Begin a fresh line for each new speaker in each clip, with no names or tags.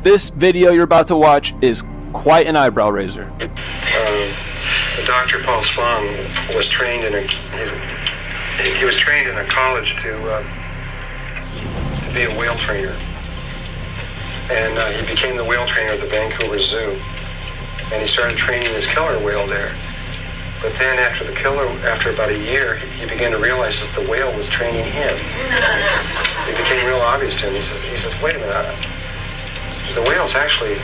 This video you're about to watch is quite an eyebrow raiser.
Dr. Paul Spong was trained in he was trained in a college to be a whale trainer, and he became the whale trainer at the Vancouver Zoo, and he started training this killer whale there. But then after about a year, he began to realize that the whale was training him. It became real obvious to him. He says, wait a minute, the whale's actually,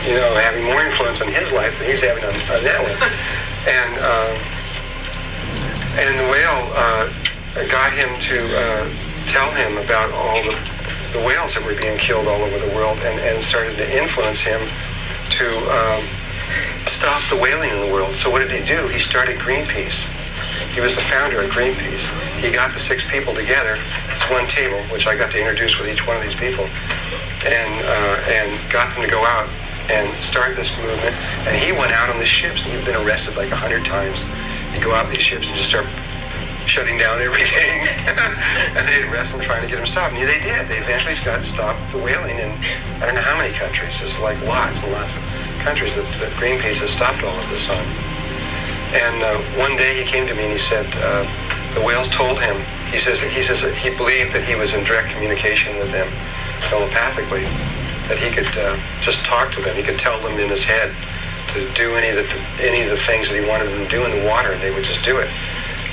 having more influence on his life than he's having on that one. And the whale got him to tell him about all the whales that were being killed all over the world, and started to influence him to stop the whaling in the world. So what did he do? He started Greenpeace. He was the founder of Greenpeace. He got the 6 people together. It's one table, which I got to introduce with each one of these people, and got them to go out and start this movement. And he went out on the ships, and he'd been arrested like 100 times. He'd go out on these ships and just start shutting down everything. And they'd arrest him, trying to get him stopped. And they did. They eventually got stopped the whaling in I don't know how many countries. There's like lots and lots of countries that Greenpeace has stopped all of this on. And one day he came to me and he said, the whales told him, he says he believed that he was in direct communication with them telepathically, that he could just talk to them. He could tell them in his head to do any of the things that he wanted them to do in the water, and they would just do it.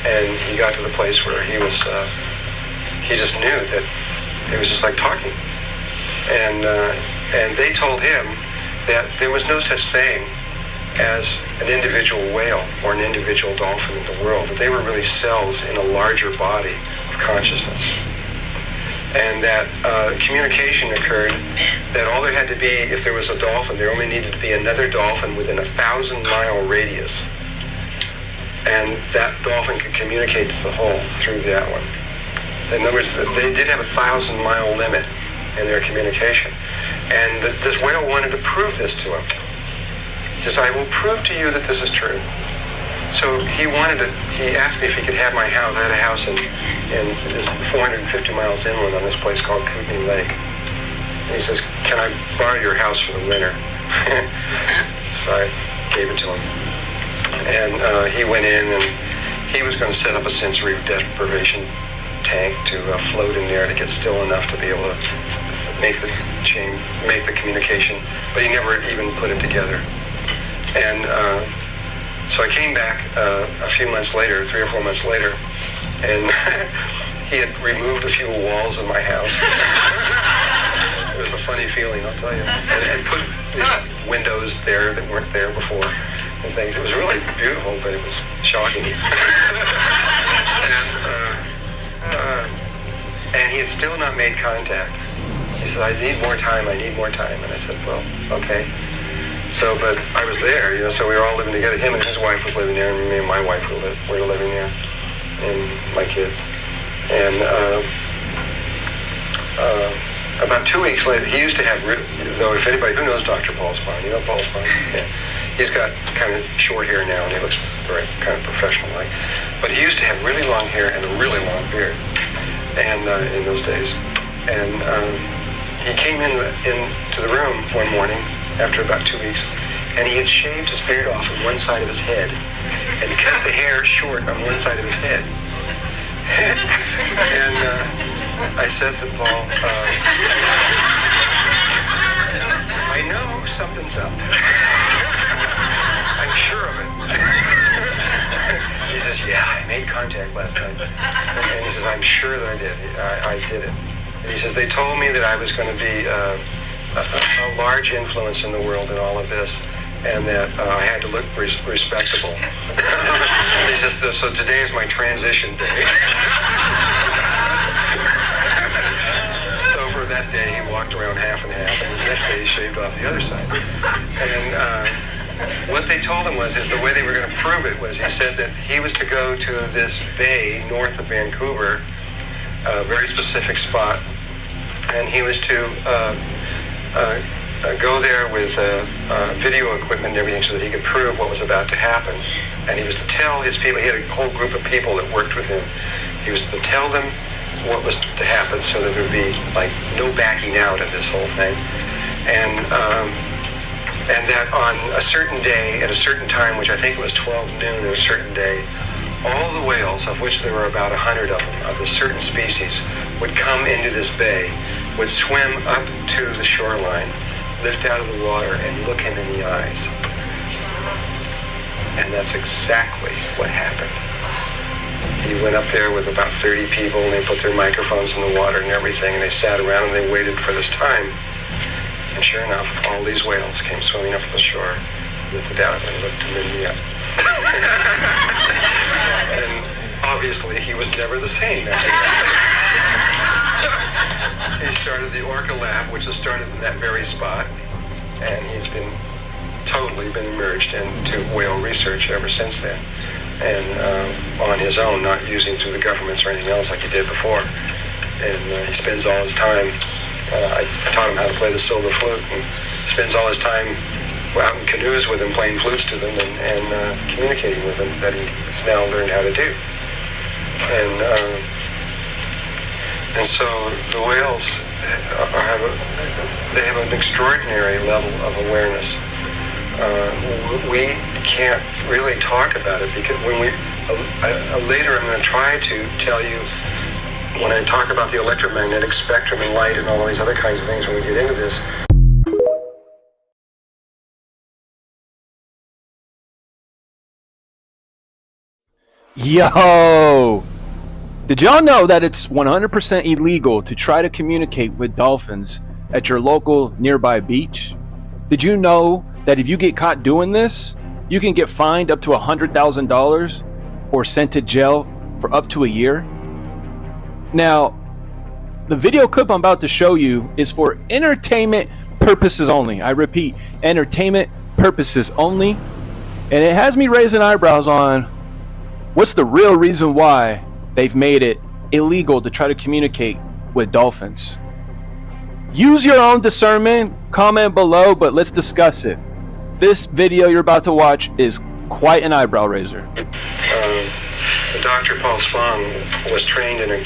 And he got to the place where he just knew that it was just like talking. And they told him that there was no such thing as an individual whale or an individual dolphin in the world, that they were really cells in a larger body of consciousness. And that communication occurred, that all there had to be, if there was a dolphin, there only needed to be another dolphin within a 1,000-mile radius. And that dolphin could communicate to the whole through that one. In other words, they did have a 1,000-mile limit in their communication. And this whale wanted to prove this to him. He says, I will prove to you that this is true. So he asked me if he could have my house. I had a house in 450 miles inland on this place called Kootenai Lake. And he says, can I borrow your house for the winter? So I gave it to him. And he went in, and he was going to set up a sensory deprivation tank to float in there to get still enough to be able to make the communication, but he never even put it together. And so I came back a few months later, 3 or 4 months later, and he had removed a few walls in my house. It was a funny feeling, I'll tell you. And put these windows there that weren't there before and things. It was really beautiful, but it was shocking. And he had still not made contact. He said, I need more time. And I said, well, okay. So, but I was there, so we were all living together. Him and his wife was living there, and me and my wife were living there, and my kids. And about 2 weeks later, he used to have, though if anybody who knows Dr. Paul Spong, you know Paul Spong? Yeah. He's got kind of short hair now, and he looks very kind of professional-like. But he used to have really long hair and a really long beard, and in those days. And he came into the room one morning after about 2 weeks, and he had shaved his beard off on one side of his head and cut the hair short on one side of his head. And I said to Paul, I know something's up. I'm sure of it. He says, yeah, I made contact last night. And he says, I'm sure that I did. I did it. And he says, they told me that I was going to be a large influence in the world in all of this, and that I had to look respectable. He says, so today is my transition day. So for that day, he walked around half and half, and the next day he shaved off the other side. And what they told him was, the way they were going to prove it was, he said that he was to go to this bay north of Vancouver, a very specific spot, and he was to go there with video equipment and everything so that he could prove what was about to happen. And he was to tell his people, he had a whole group of people that worked with him, he was to tell them what was to happen so that there would be like no backing out of this whole thing. and that on a certain day, at a certain time, which I think it was 12 noon on a certain day, all the whales, of which there were about 100 of them, of a certain species, would come into this bay, would swim up to the shoreline, lift out of the water, and look him in the eyes. And that's exactly what happened. He went up there with about 30 people, and they put their microphones in the water and everything, and they sat around and they waited for this time. And sure enough, all these whales came swimming up to the shore, lifted out and looked him in the eyes. And obviously, he was never the same after that. He started the Orca Lab, which was started in that very spot, and he's been totally been immersed into whale research ever since then. And on his own, not using through the governments or anything else like he did before. And he spends all his time, I taught him how to play the silver flute, and spends all his time out in canoes with him, playing flutes to them and communicating with them, that he's now learned how to do. And so the whales have an extraordinary level of awareness. We can't really talk about it because when later I'm going to try to tell you, when I talk about the electromagnetic spectrum and light and all these other kinds of things when we get into this.
Yo! Did y'all know that it's 100% illegal to try to communicate with dolphins at your local nearby beach? Did you know that if you get caught doing this, you can get fined up to $100,000 or sent to jail for up to a year? Now, the video clip I'm about to show you is for entertainment purposes only. I repeat, entertainment purposes only. And it has me raising eyebrows on what's the real reason why they've made it illegal to try to communicate with dolphins. Use your own discernment, comment below, but let's discuss it. This video you're about to watch is quite an eyebrow raiser.
Dr. Paul Spong was trained in a